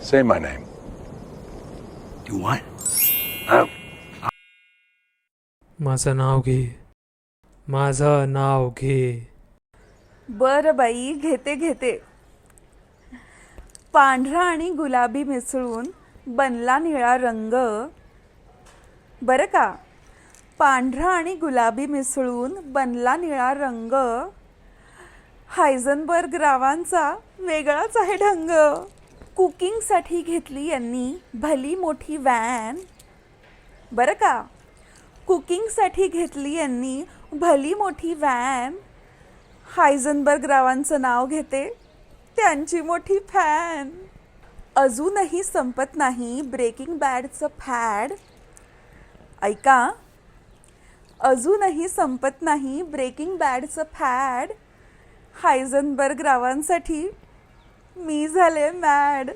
Say my name. You what? माझं नाव घे, माझं नाव घे. बरं बाई, घेते घेते. पांढरा आणि गुलाबी मिसळून बनला निळा रंग. बरं का, पांढरा आणि गुलाबी मिसळून बनला निळा रंग. हायझनबर्ग रावांचा वेगळाच आहे ढंग. कुकिंगसाठी घेतली यांनी भली मोठी व्हॅन. बरं का, कुकिंगसाठी घेतली यांनी भली मोठी व्हॅन. हायझनबर्ग रावांचं नाव घेते, त्यांची मोठी फॅन. अजूनही संपत नाही ब्रेकिंग बॅडचं फॅड. ऐका, अजूनही संपत नाही ब्रेकिंग बॅडचं फॅड. हायझनबर्ग रावांसाठी मी झाले मॅड.